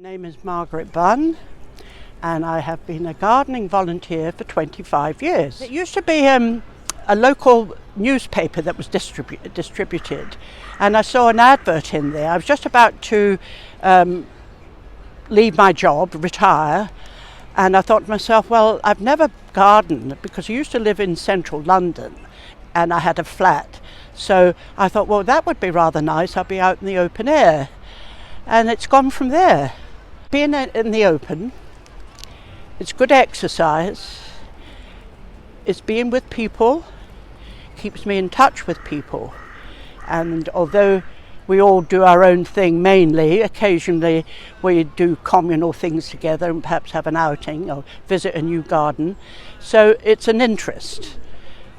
My name is Margaret Bunn and I have been a gardening volunteer for 25 years. It used to be a local newspaper that was distributed, and I saw an advert in there. I was just about to leave my job, retire, and I thought to myself, well, I've never gardened because I used to live in central London and I had a flat. So I thought, well, that would be rather nice. I'll be out in the open air. And it's gone from there. Being in the open, it's good exercise, it's being with people, keeps me in touch with people. And although we all do our own thing mainly, occasionally we do communal things together and perhaps have an outing or visit a new garden. So it's an interest,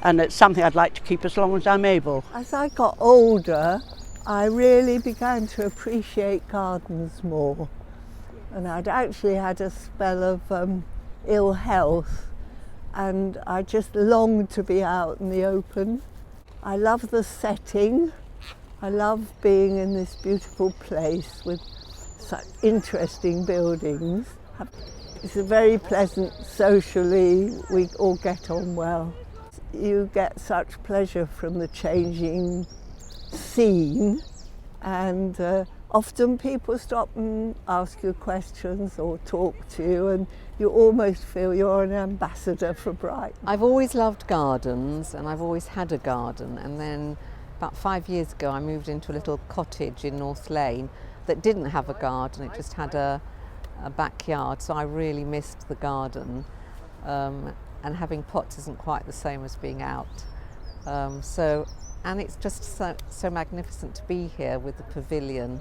and it's something I'd like to keep as long as I'm able. As I got older, I really began to appreciate gardens more. And I'd actually had a spell of ill health, and I just longed to be out in the open. I love the setting. I love being in this beautiful place with such interesting buildings. It's very pleasant socially, we all get on well. You get such pleasure from the changing scene, and often people stop and ask you questions or talk to you, and you almost feel you're an ambassador for Brighton. I've always loved gardens, and I've always had a garden, and then about 5 years ago I moved into a little cottage in North Lane that didn't have a garden, it just had a backyard, so I really missed the garden. And having pots isn't quite the same as being out. And it's just so magnificent to be here with the pavilion.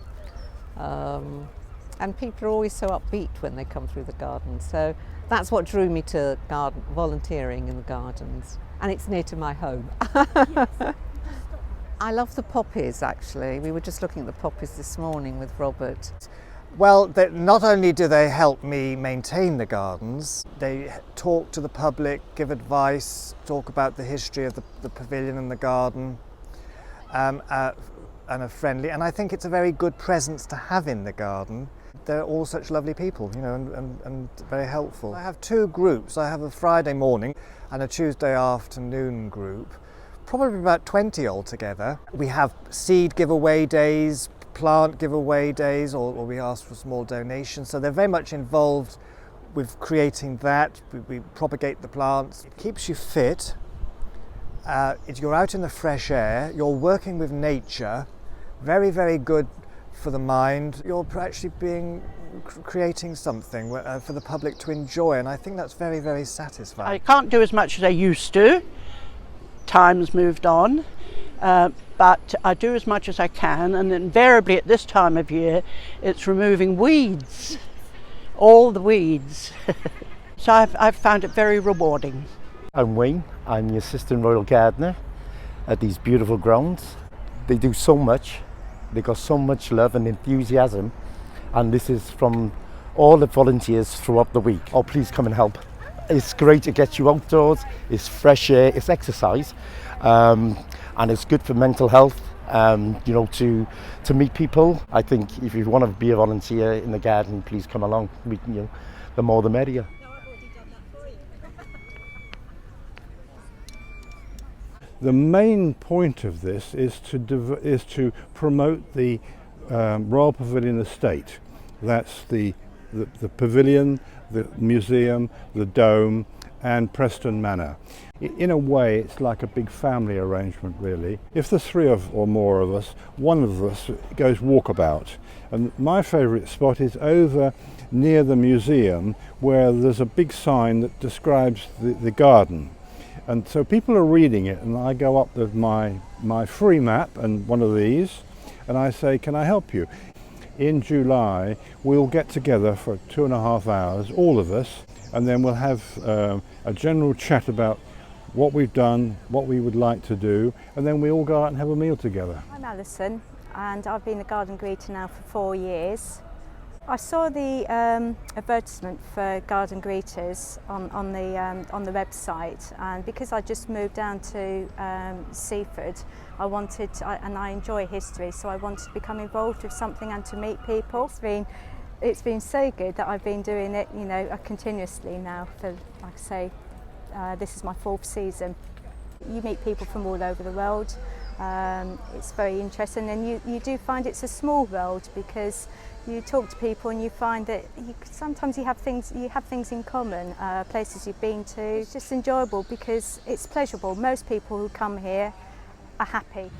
And people are always so upbeat when they come through the garden. So that's what drew me to volunteering in the gardens. And it's near to my home. I love the poppies, actually. We were just looking at the poppies this morning with Robert. Well, not only do they help me maintain the gardens, they talk to the public, give advice, talk about the history of the pavilion and the garden, and are friendly. And I think it's a very good presence to have in the garden. They're all such lovely people, you know, and very helpful. I have two groups. I have a Friday morning and a Tuesday afternoon group, probably about 20 altogether. We have seed giveaway days, plant giveaway days, or we ask for small donations, so they're very much involved with creating that. We propagate the plants. It keeps you fit, you're out in the fresh air, you're working with nature, very, very good for the mind. You're actually creating something for the public to enjoy, and I think that's very, very satisfying. I can't do as much as I used to. Time's moved on. But I do as much as I can, and invariably at this time of year it's removing weeds, all the weeds. So I've found it very rewarding. I'm Wayne, I'm the assistant royal gardener at these beautiful grounds. They do so much, they got so much love and enthusiasm, and this is from all the volunteers throughout the week. Oh, please come and help. It's great, it gets you outdoors, it's fresh air, it's exercise. And it's good for mental health, you know, to meet people. I think if you want to be a volunteer in the garden, please come along. The more the merrier. The main point of this is to promote the Royal Pavilion estate. That's the pavilion, the museum, the dome, and Preston Manor. In a way, it's like a big family arrangement, really. If there's three or more of us, one of us goes walkabout. And my favourite spot is over near the museum, where there's a big sign that describes the garden. And so people are reading it, and I go up with my free map and one of these, and I say, can I help you? In July, we'll get together for 2.5 hours, all of us, and then we'll have a general chat about what we've done, what we would like to do, and then we all go out and have a meal together. I'm Alison, and I've been a garden greeter now for 4 years. I saw the advertisement for garden greeters on the website, and because I just moved down to Seaford, and I enjoy history, so I wanted to become involved with something and to meet people. It's been It's been so good that I've been doing it, you know, continuously now for, like I say, this is my 4th season. You meet people from all over the world. It's very interesting, and you do find it's a small world because you talk to people and you find that sometimes you have things in common, places you've been to. It's just enjoyable because it's pleasurable. Most people who come here are happy.